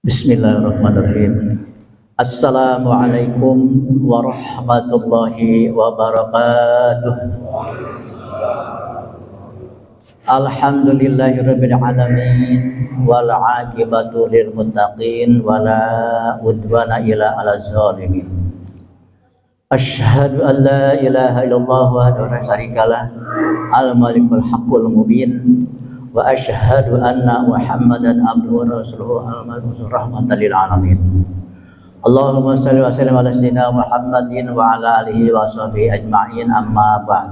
Bismillahirrahmanirrahim. Assalamualaikum warahmatullahi wabarakatuh. Alhamdulillahirabbil alamin wal aqibatu lil muttaqin wala udwana illa 'alaz zalimin. Asyhadu an la ilaha illallah wahdahu la syarikalah al malikul haqqul mubin wa asyhadu anna Muhammadan abduhu wa rasuluhu al-mab'uts rahmatan lil alamin. Allahumma shalli wa sallim ala sayyidina Muhammadin wa ala alihi wa sahbihi ajma'in, amma ba'd.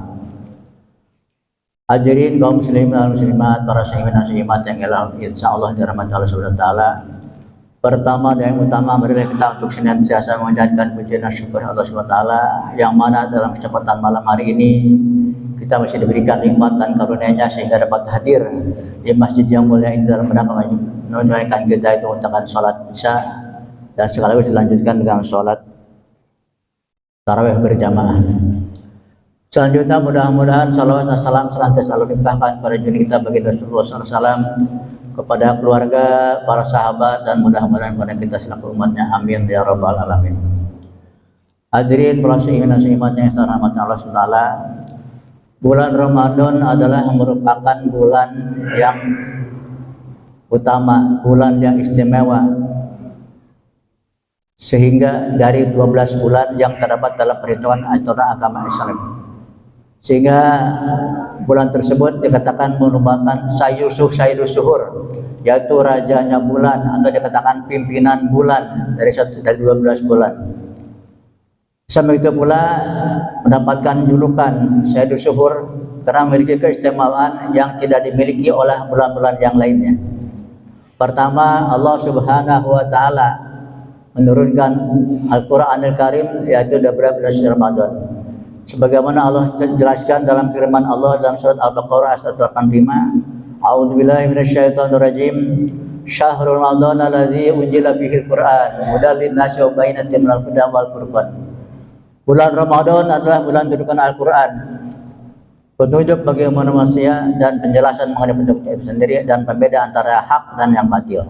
Hadirin kaum muslimin dan muslimat, para sahabat dan sahabat yang insyaallah dirahmati Allah Subhanahu wa taala. Pertama dan yang utama, marilah kita untuk senantiasa mengucapkan puji dan syukur Allah Subhanahu wa taala yang mana dalam kesempatan malam hari ini kita masih diberikan nikmat dan karunia-Nya sehingga dapat hadir di masjid yang mulia ini dalam rangka menunaikan kita itu untuk salat Isya dan sekaligus dilanjutkan dengan salat tarawih berjamaah. Selanjutnya mudah-mudahan salawat dan salam senantiasa limpahkan pada junjungan kita baginda Rasulullah SAW, kepada keluarga, para sahabat, dan mudah-mudahan pada kita selaku umatnya, amin ya rabbal alamin. Hadirin para sahabat dan sahabat yang dirahmati Allah SWT, bulan Ramadan adalah merupakan bulan yang utama, bulan yang istimewa, sehingga dari 12 bulan yang terdapat dalam perhitungan aturan agama Islam, sehingga bulan tersebut dikatakan merupakan sayyidus syuhur, yaitu rajanya bulan, atau dikatakan pimpinan bulan dari 12 bulan. Sama itu pula mendapatkan julukan sayyidus syuhur karena memiliki keistimewaan yang tidak dimiliki oleh bulan-bulan yang lainnya. Pertama, Allah Subhanahu wa taala menurunkan Al-Qur'anul Karim, yaitu pada bulan Ramadan. Sebagaimana Allah jelaskan dalam firman Allah dalam surat Al-Baqarah ayat 85, A'udzubillahi minasyaitonirrajim. Syahrul Ramadan alladzi unzila bihil Qur'an hudal linnasi wa bayyinatin minal huda wal furqan. Bulan Ramadan adalah bulan turunkan Al-Qur'an, petunjuk bagi manusia dan penjelasan mengenai petunjuk itu sendiri dan pembeda antara hak dan yang batil.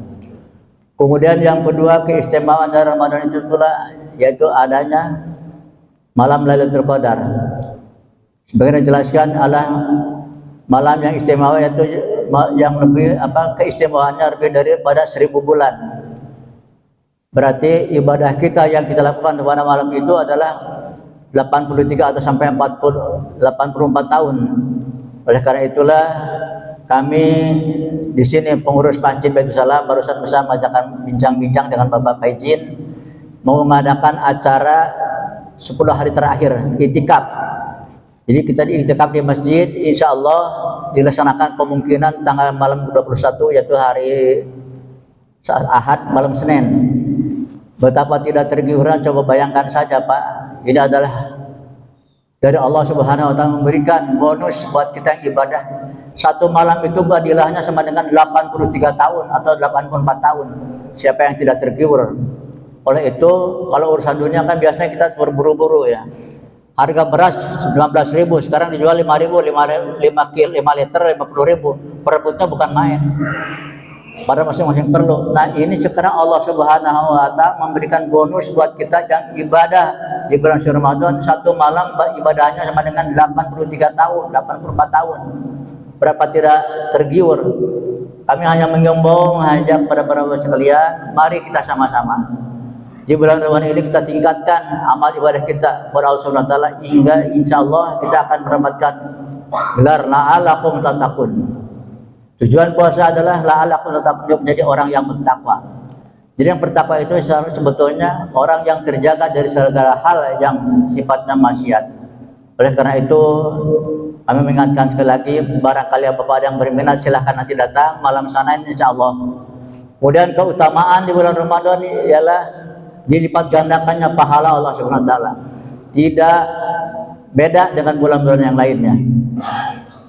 Kemudian yang kedua, keistimewaan dari Ramadan itu pula yaitu adanya malam Lailatul Qadar. Sebagaimana dijelaskan adalah malam yang istimewa, yaitu yang lebih keistimewaannya lebih daripada 1000 bulan. Berarti ibadah kita yang kita lakukan pada malam itu adalah 83 atau sampai 84 tahun. Oleh karena itulah kami di sini pengurus Masjid Baitul Salam barusan bersama akan bincang-bincang dengan Bapak Faizin mau mengadakan acara 10 hari terakhir itikaf. Jadi kita itikaf di masjid, insya Allah dilaksanakan kemungkinan tanggal malam 21, yaitu hari Ahad malam Senin. Betapa tidak tergiurkan, coba bayangkan saja Pak, ini adalah dari Allah Subhanahu wa taala memberikan bonus buat kita yang ibadah. Satu malam itu badilahnya sama dengan 83 tahun atau 84 tahun. Siapa yang tidak tergiur? Oleh itu, kalau urusan dunia kan biasanya kita berburu-buru ya. Harga beras 19.000, sekarang dijual 5.000, 5 liter 50.000. Perebutnya bukan main. Pada masing-masing perlu. Nah, ini sekarang Allah Subhanahu wa taala memberikan bonus buat kita yang ibadah di bulan Ramadan. Satu malam ibadahnya sama dengan 83 tahun, 84 tahun. Berapa tidak tergiur? Kami hanya mengimbau, mengajak para sekalian, mari kita sama-sama di bulan Ramadan ini kita tingkatkan amal ibadah kita kepada Allah Subhanahu wa taala hingga insyaallah kita akan mendapatkan gelar la'alakum tattaqun. Tujuan puasa adalah la'alakum tattaqun, menjadi orang yang bertakwa. Jadi yang bertakwa itu sebetulnya orang yang terjaga dari segala hal yang sifatnya maksiat. Oleh karena itu kami mengingatkan sekali lagi, barangkali Bapak yang berminat silahkan nanti datang malam sana insyaallah. Kemudian keutamaan di bulan Ramadan ialah dilipat gandakannya pahala Allah Subhanahu wa taala. Tidak beda dengan bulan-bulan yang lainnya.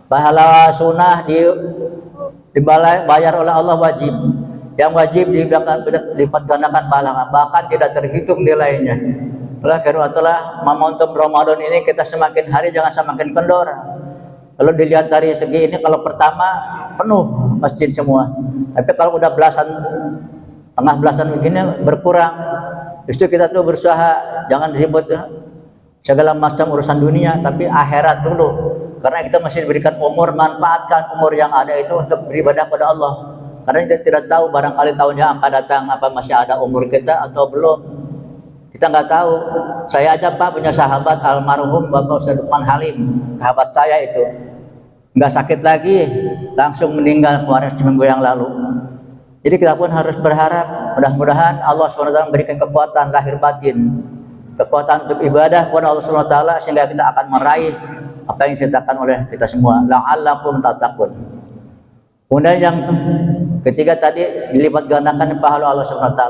Pahala sunnah dibayar oleh Allah wajib. Yang wajib dilipat gandakan pahala, bahkan tidak terhitung nilainya. Oleh karena itulah momentum Ramadan ini kita semakin hari jangan semakin kendor. Kalau dilihat dari segi ini, kalau pertama penuh masjid semua. Tapi kalau udah belasan tengah belasan begini berkurang. Justru kita tuh berusaha jangan disebut segala macam urusan dunia, tapi akhirat dulu. Karena kita masih diberikan umur, manfaatkan umur yang ada itu untuk beribadah pada Allah. Karena kita tidak tahu barangkali tahun yang akan datang apa masih ada umur kita atau belum. Kita nggak tahu. Saya aja Pak punya sahabat almarhum Bapak Ustaz Lukman Halim, sahabat saya itu nggak sakit lagi, langsung meninggal kemarin seminggu yang lalu. Jadi kita pun harus berharap mudah-mudahan Allah SWT memberikan kekuatan lahir batin, kekuatan untuk ibadah kepada Allah SWT, sehingga kita akan meraih apa yang diceritakan oleh kita semua. La'allakum tattaqun. Kemudian yang ketiga tadi dilipat gandakan pahala Allah SWT.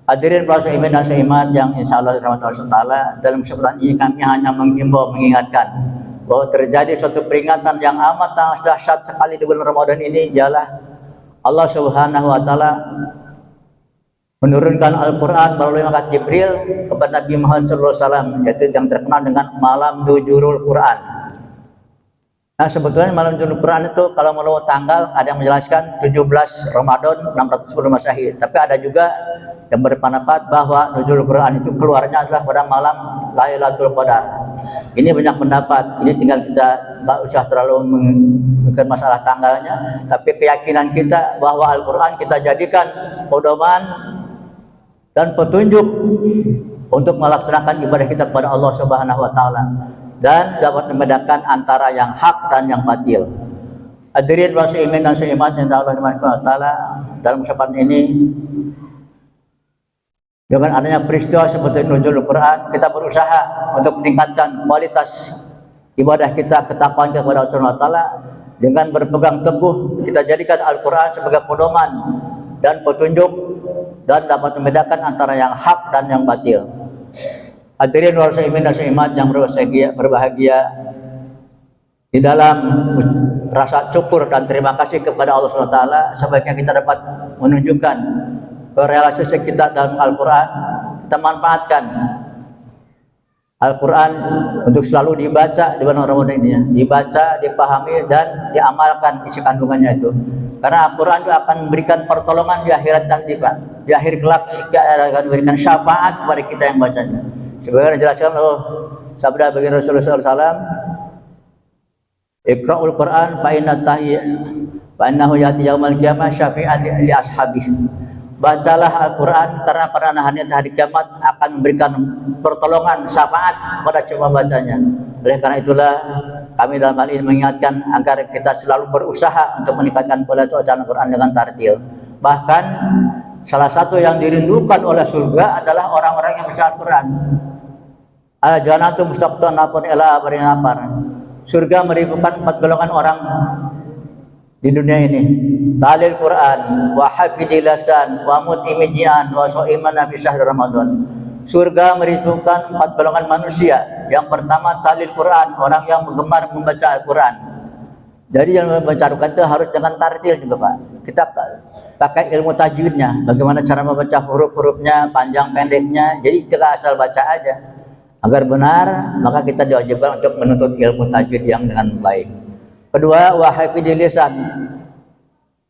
Hadirin para seiman dan seimat yang insya Allah dirahmati Allah SWT, dalam kesempatan ini kami hanya menghimbau, mengingatkan bahwa terjadi suatu peringatan yang amat dahsyat sekali di bulan Ramadan ini, ialah Allah Subhanahu wa taala menurunkan Al-Qur'an melalui malaikat Jibril kepada Nabi Muhammad SAW, yaitu yang terkenal dengan malam Nuzulul Quran. Nah, sebetulnya malam Nuzulul Quran itu kalau menurut tanggal ada yang menjelaskan 17 Ramadan 610 Masehi, tapi ada juga yang berpendapat bahwa Nuzulul Quran itu keluarnya adalah pada malam Lailatul Qadar. Ini banyak pendapat, ini tinggal kita nggak usah terlalu memikirkan masalah tanggalnya, tapi keyakinan kita bahwa Al-Quran kita jadikan pedoman dan petunjuk untuk melaksanakan ibadah kita kepada Allah Subhanahu wa taala dan dapat membedakan antara yang hak dan yang batil. Hadirin wa seiman dan seimat yang Allah Subhanahu wa taala, dalam kesempatan ini dengan adanya peristiwa seperti Nuzulul Quran, kita berusaha untuk meningkatkan kualitas ibadah kita, ketakwaan kita kepada Allah Subhanahu wa taala dengan berpegang teguh. Kita jadikan Al-Quran sebagai pedoman dan petunjuk dan dapat membedakan antara yang hak dan yang batil. Hadirin wa seiman dan seimat yang berbahagia, di dalam rasa syukur dan terima kasih kepada Allah Subhanahu wa taala, sebaiknya kita dapat menunjukkan realisasi kita dalam Al-Quran. Kita manfaatkan Al-Quran untuk selalu dibaca di bulan Ramadan ini, ya. Dibaca, dipahami dan diamalkan isi kandungannya itu. Karena Al-Quran itu akan memberikan pertolongan di akhirat nanti, Pak. Di akhir kelak akan memberikan syafaat kepada kita yang bacanya. Sebagaimana dijelaskan sabda baginda Rasulullah SAW, Iqra'ul Quran fa innahu ya'ti yaumal qiyamah syafi'an li ashabihi. Bacalah Al-Quran karena pada hari kiamat akan memberikan pertolongan, syafaat pada siapa bacanya. Oleh karena itulah kami dalam hal ini mengingatkan agar kita selalu berusaha untuk meningkatkan kualitas bacaan Al-Quran dengan tartil. Bahkan salah satu yang dirindukan oleh surga adalah orang-orang yang baca Al-Quran. Al-jannatu mustaqatun nafun ila abarin apar. Surga merindukan 4 golongan orang di dunia ini: talil Quran, wa hafidil lisan, wa mut'imijian, wa so'iman fi syahr Ramadan. Surga merindukan 4 golongan manusia. Yang pertama talil Quran, orang yang gemar membaca Al-Quran. Jadi yang membaca Al-Quran itu harus dengan tartil juga, Pak. Kita pakai ilmu tajwidnya, bagaimana cara membaca huruf-hurufnya, panjang pendeknya. Jadi kita asal baca aja. Agar benar, maka kita diwajibkan untuk menuntut ilmu tajwid yang dengan baik. Kedua, wa hafidil lisan,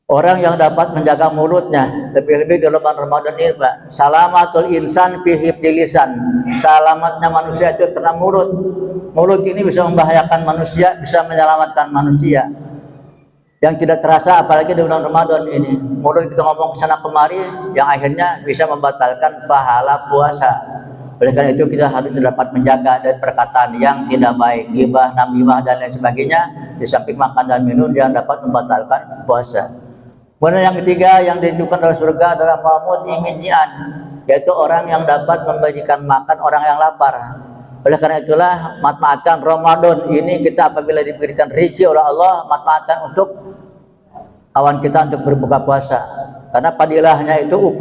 orang yang dapat menjaga mulutnya, lebih-lebih dalam Ramadan ini, Pak. Salamatul insan fi hifdil lisan. Selamatnya manusia itu karena mulut. Mulut ini bisa membahayakan manusia, bisa menyelamatkan manusia. Yang tidak terasa apalagi di bulan Ramadan ini. Mulut kita ngomong kesana kemari yang akhirnya bisa membatalkan pahala puasa. Oleh karena itu kita harus dapat menjaga dari perkataan yang tidak baik, ghibah, namimah dan lain sebagainya, di samping makan dan minum yang dapat membatalkan puasa. Kemudian yang ketiga yang dirindukan oleh surga adalah mahmud imijian, yaitu orang yang dapat memberikan makan orang yang lapar. Oleh karena itulah manfaatkan Ramadan ini kita apabila diberikan rezeki oleh Allah, manfaatkan untuk kawan kita untuk berbuka puasa. Karena padilahnya itu,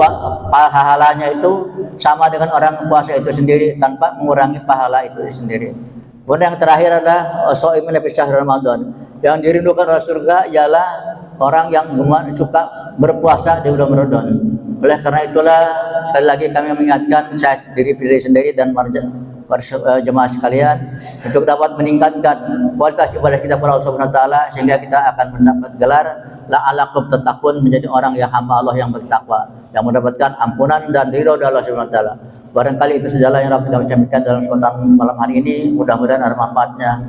pahalanya itu sama dengan orang puasa itu sendiri tanpa mengurangi pahala itu sendiri. Kemudian yang terakhir adalah shaimin fi syahr Ramadan. Yang dirindukan oleh surga ialah orang yang suka berpuasa di bulan Ramadan. Oleh karena itulah sekali lagi kami mengingatkan saya diri sendiri dan jemaah sekalian untuk dapat meningkatkan kualitas ibadah kita kepada Allah Subhanahu wa taala, sehingga kita akan mendapat gelar la'alakum tattaqun, menjadi orang yang hamba Allah yang bertakwa, yang mendapatkan ampunan dan ridha dari Allah Subhanahu wa taala. Barangkali itu sajalah yang dapat kami sampaikan dalam kesempatan malam hari ini, mudah-mudahan ada manfaatnya.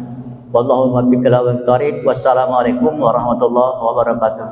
Wallahu muwaffiq ila aqwamit thoriq. Wassalamualaikum warahmatullahi wabarakatuh.